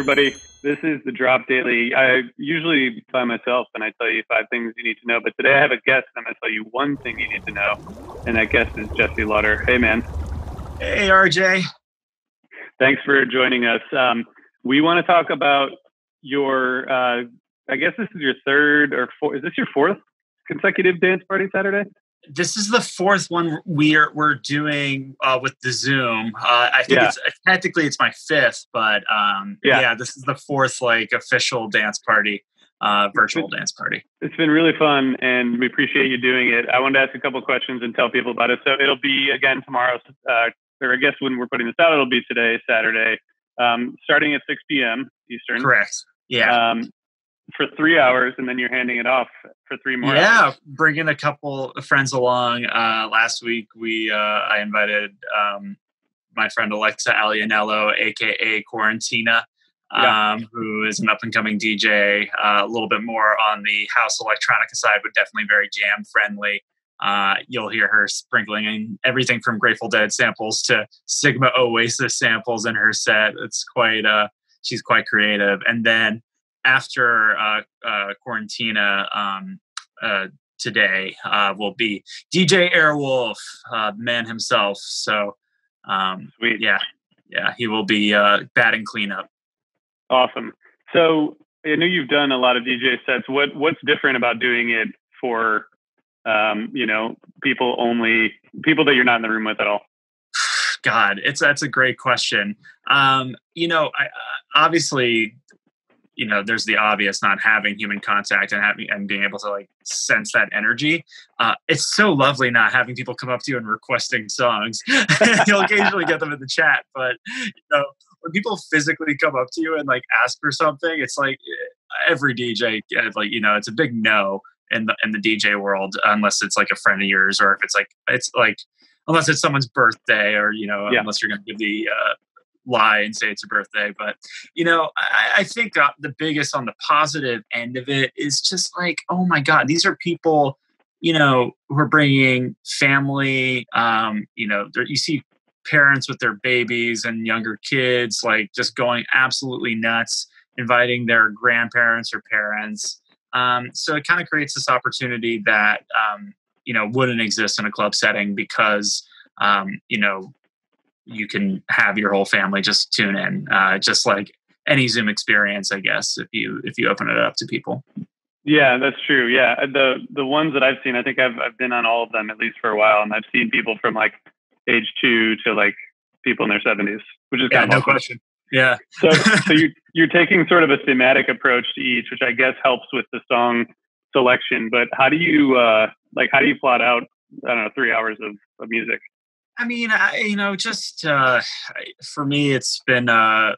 everybody. This is the Drop Daily. I usually by myself and I tell you 5 things you need to know, but today I have a guest and I'm going to tell you one thing you need to know, and that guest is Jesse Lauter. Hey, man. Hey, RJ. Thanks for joining us. We want to talk about your, I guess this is your third or fourth, is this your fourth consecutive dance party Saturday? This is the fourth one we're doing with the Zoom. I think technically it's my fifth, but this is the fourth official dance party, virtual dance party. It's been really fun, and we appreciate you doing it. I wanted to ask a couple questions and tell people about it. So it'll be again tomorrow, or I guess when we're putting this out, it'll be today, Saturday, starting at 6 p.m. Eastern. Correct. Yeah. For 3 hours, and then you're handing it off for 3 more hours. Yeah, bringing a couple of friends along. Last week, I invited my friend Alexa Alianello, a.k.a. Quarantina, who is an up-and-coming DJ, a little bit more on the house electronica side, but definitely very jam-friendly. You'll hear her sprinkling in everything from Grateful Dead samples to Sigma Oasis samples in her set. It's quite, she's quite creative. And then after Quarantina today will be DJ Airwolf, the man himself. So sweet. Yeah, he will be batting cleanup. Awesome. So I know you've done a lot of DJ sets. What's different about doing it for people that you're not in the room with at all? God, that's a great question. I obviously, there's the obvious, not having human contact and being able to sense that energy. It's so lovely not having people come up to you and requesting songs. You'll occasionally get them in the chat, but when people physically come up to you and ask for something, it's every DJ, it's a big no in the DJ world, unless it's a friend of yours, or if it's unless it's someone's birthday, or unless you're going to give the lie and say it's a birthday. But I think the biggest on the positive end of it is just oh my God, these are people who are bringing family. You see parents with their babies and younger kids just going absolutely nuts, inviting their grandparents or parents. So it kind of creates this opportunity that wouldn't exist in a club setting, because you can have your whole family just tune in, just like any Zoom experience, I guess, if you open it up to people. Yeah, that's true. Yeah, the ones that I've seen, I think I've been on all of them at least for a while, and I've seen people from age 2 to people in their 70s, which is kind of no awesome. Question. Yeah. So you're taking sort of a thematic approach to each, which I guess helps with the song selection. But how do you plot out 3 hours of music? I mean, for me, it's been a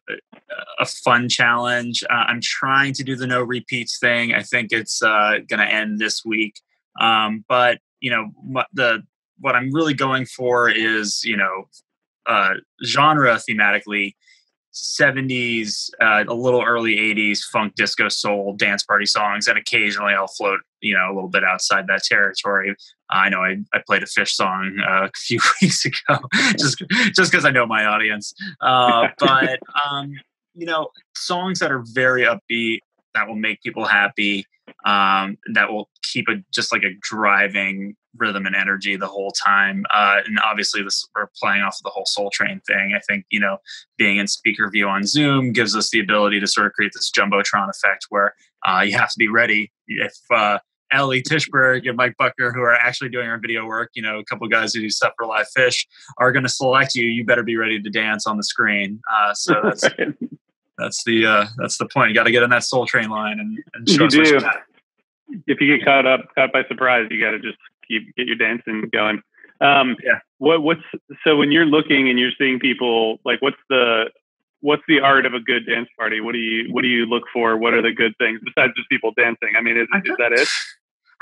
fun challenge. I'm trying to do the no repeats thing. I think it's going to end this week. But what I'm really going for is, genre thematically, 70s, a little early 80s funk, disco, soul, dance party songs, and occasionally I'll float, a little bit outside that territory. I know I played a Fish song a few weeks ago, just because I know my audience. But songs that are very upbeat, that will make people happy, that will keep just a driving rhythm and energy the whole time. And obviously we're playing off of the whole Soul Train thing. I think, being in speaker view on Zoom gives us the ability to sort of create this Jumbotron effect where you have to be ready. If Ellie Tishberg and Mike Buckner, who are actually doing our video work, a couple of guys who do stuff for Live Fish, are going to select you better be ready to dance on the screen. So that's the point. You got to get in that Soul Train line and show us what you got. If you get caught by surprise, you got to just get your dancing going. So when you're looking and you're seeing people, what's the art of a good dance party? What do you look for? What are the good things besides just people dancing? I mean, is that it?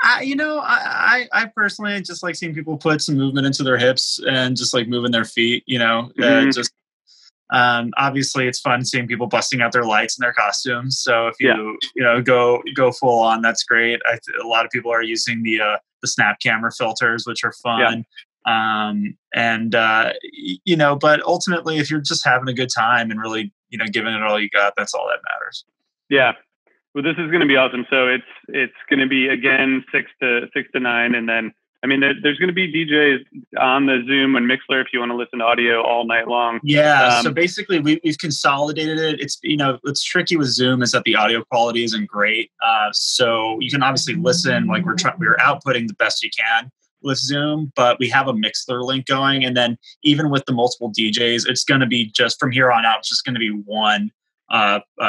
I personally just like seeing people put some movement into their hips and just moving their feet. Obviously it's fun seeing people busting out their lights and their costumes. So if you go full on, that's great. A lot of people are using the snap camera filters, which are fun. But ultimately, if you're just having a good time and really giving it all you got. That's all that matters. Yeah. Well, this is going to be awesome. So it's going to be again 6 to 9, and then there's going to be DJs on the Zoom and Mixler if you want to listen to audio all night long. Yeah. So basically, we've consolidated it. It's what's tricky with Zoom is that the audio quality isn't great. So you can obviously listen like we're outputting the best you can with Zoom, but we have a Mixler link going, and then even with the multiple DJs, it's going to be just from here on out. It's just going to be one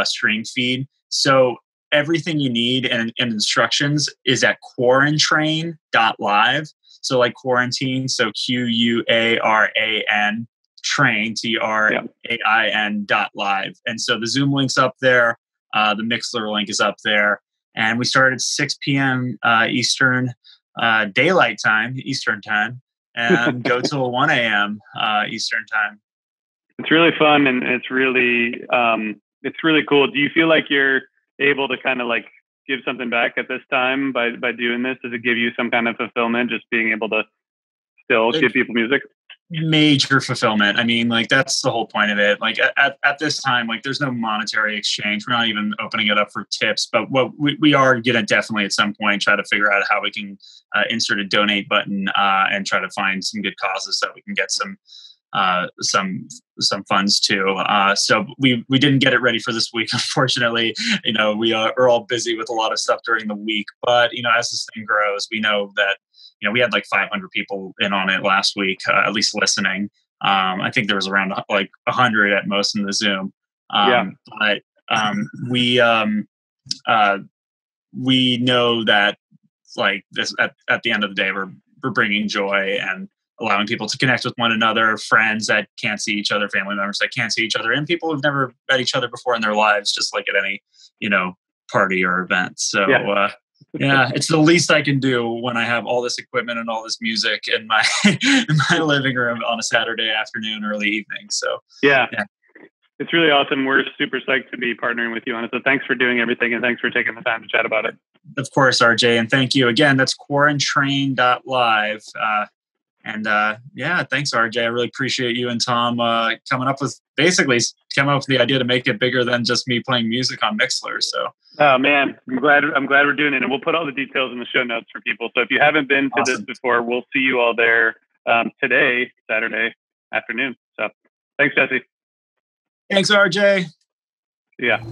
stream feed. So everything you need and instructions is at quarantrain.live. So like quarantine, so QUARAN train, TRAIN.live. And so the Zoom link's up there. The Mixler link is up there. And we start at 6 p.m. Eastern daylight time, Eastern time, and go till 1 a.m. Eastern time. It's really fun, and it's really cool. Do you feel like you're able to kind of like give something back at this time by doing this? Does it give you some kind of fulfillment, just being able to still give people music? Major fulfillment. I mean, like that's the whole point of it. Like at this time, like there's no monetary exchange. We're not even opening it up for tips, but what we are going to definitely at some point try to figure out how we can insert a donate button and try to find some good causes that we can get some funds too. So we didn't get it ready for this week, unfortunately. We are all busy with a lot of stuff during the week, but as this thing grows, we know that we had like 500 people in on it last week, at least listening. I think there was around like 100 at most in the Zoom. But we know that like this at the end of the day, we're bringing joy and allowing people to connect with one another, friends that can't see each other, family members that can't see each other, and people who've never met each other before in their lives, just like at any, party or event. So, it's the least I can do when I have all this equipment and all this music in my living room on a Saturday afternoon, early evening. So, yeah. It's really awesome. We're super psyched to be partnering with you on it. So thanks for doing everything, and thanks for taking the time to chat about it. Of course, RJ, and thank you again. That's quarantrain.live. Thanks, RJ. I really appreciate you and Tom coming up with the idea to make it bigger than just me playing music on Mixler. So, oh man, I'm glad we're doing it, and we'll put all the details in the show notes for people. So if you haven't been to this before, we'll see you all there today, Saturday afternoon. So thanks, Jesse. Thanks, RJ. Yeah.